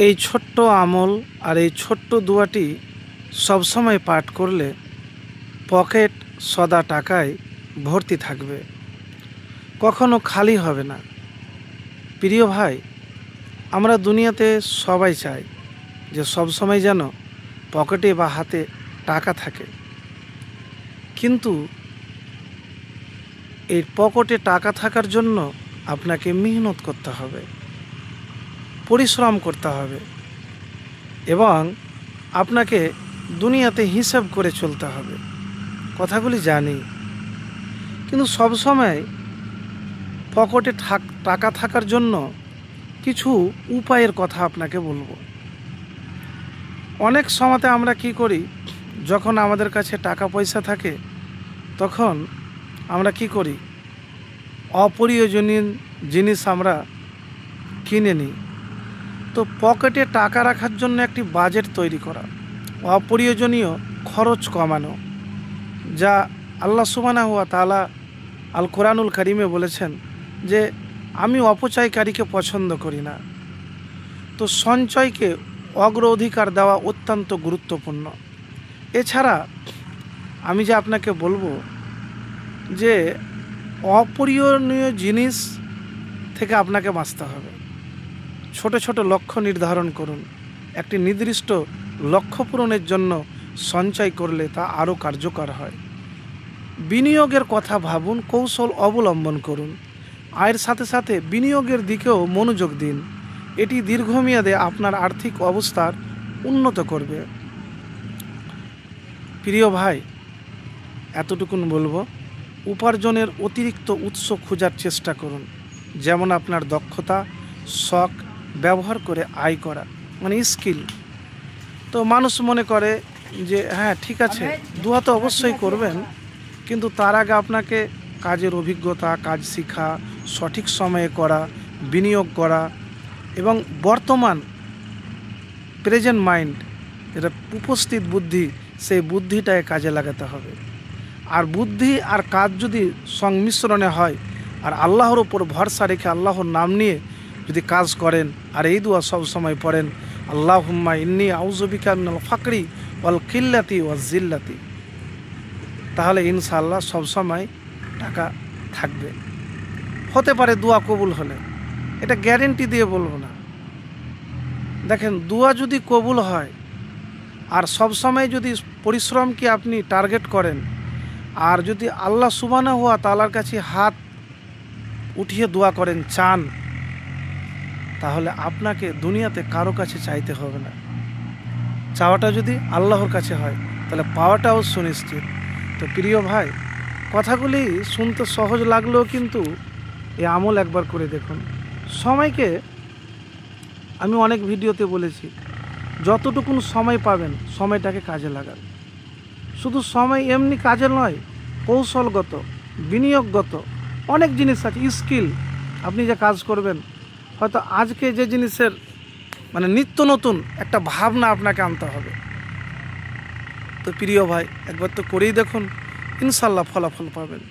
এই ছোট্ট আমল আর এই ছোট্ট দোয়াটি সবসময় পাঠ করলে পকেট সদা টাকায় ভর্তি থাকবে, কখনো খালি হবে না। প্রিয় ভাই, আমরা দুনিয়াতে সবাই চাই যে সবসময় যেন পকেটে বা হাতে টাকা থাকে, কিন্তু এই পকেটে টাকা থাকার জন্য আপনাকে মেহনত করতে হবে, পরিশ্রম করতে হবে এবং আপনাকে দুনিয়াতে হিসাব করে চলতে হবে। কথাগুলি জানি, কিন্তু সবসময় পকেটে টাকা থাকার জন্য কিছু উপায়ের কথা আপনাকে বলবো। অনেক সময়তে আমরা কি করি, যখন আমাদের কাছে টাকা পয়সা থাকে তখন আমরা কি করি, অপ্রয়োজনীয় জিনিস আমরা কিনে নিই। তো পকেটে টাকা রাখার জন্য একটি বাজেট তৈরি করা, অপ্রয়োজনীয় খরচ কমানো, যা আল্লাহ সুবহানাহু ওয়া তাআলা আল কোরআনুল কারিমে বলেছেন যে আমি অপচয়কারীকে পছন্দ করি না। তো সঞ্চয়কে অগ্রাধিকার দেওয়া অত্যন্ত গুরুত্বপূর্ণ। এছাড়া আমি যে আপনাকে বলবো যে অপ্রয়োজনীয় জিনিস থেকে আপনাকে বাঁচতে হবে। ছোট ছোট লক্ষ্য নির্ধারণ করুন। একটি নির্দিষ্ট লক্ষ্য পূরণের জন্য সঞ্চয় করলে তা আরও কার্যকর হয়। বিনিয়োগের কথা ভাবুন, কৌশল অবলম্বন করুন। আয়ের সাথে সাথে বিনিয়োগের দিকেও মনোযোগ দিন। এটি দীর্ঘমেয়াদে আপনার আর্থিক অবস্থার উন্নত করবে। প্রিয় ভাই, এতটুকুন বলবো, উপার্জনের অতিরিক্ত উৎস খোঁজার চেষ্টা করুন, যেমন আপনার দক্ষতা, শখ ব্যবহার করে আয় করা, মানে স্কিল। তো মানুষ মনে করে যে হ্যাঁ ঠিক আছে, দোয়া তো অবশ্যই করবেন, কিন্তু তার আগে আপনাকে কাজের অভিজ্ঞতা, কাজ শেখা, সঠিক সময়ে করা, বিনিয়োগ করা এবং বর্তমান প্রেজেন্ট মাইন্ড, যেটা উপস্থিত বুদ্ধি, সেই বুদ্ধিটাকে কাজে লাগাতে হবে। আর বুদ্ধি আর কাজ যদি সংমিশ্রণে হয় আর আল্লাহর ওপর ভরসা রেখে আল্লাহর নাম নিয়ে যদি কাজ করেন আর এই দোয়া সবসময় পড়েন, আল্লাহুম্মা ইন্নী আউযু বিকা মিনাল ফাকরি ওয়াল কিল্লাতি ওয়াজ জিল্লাতি, তাহলে ইনশাআল্লাহ সবসময় টাকা থাকবে। হতে পারে দোয়া কবুল হলে, এটা গ্যারেন্টি দিয়ে বলবো না। দেখেন, দোয়া যদি কবুল হয় আর সবসময় যদি পরিশ্রমকে আপনি টার্গেট করেন আর যদি আল্লাহ সুবহানাহু ওয়া তাআলার কাছে হাত উঠিয়ে দোয়া করেন, চান, তাহলে আপনাকে দুনিয়াতে কারো কাছে চাইতে হবে না। চাওয়াটা যদি আল্লাহর কাছে হয় তাহলে পাওয়াটাও সুনিশ্চিত। তো প্রিয় ভাই, কথাগুলি শুনতে সহজ লাগলেও কিন্তু এই আমল একবার করে দেখুন। সময়কে আমি অনেক ভিডিওতে বলেছি, যতটুকুন সময় পাবেন সময়টাকে কাজে লাগান। শুধু সময় এমনি কাজে নয়, কৌশলগত, বিনিয়োগগত অনেক জিনিস আছে, স্কিল। আপনি যে কাজ করবেন, হয়তো আজকে যে জিনিসের মানে নিত্য নতুন একটা ভাবনা আপনাকে আনতে হবে। তো প্রিয় ভাই, একবার তো করেই দেখুন, ইনশাল্লাহ ফলাফল পাবেন।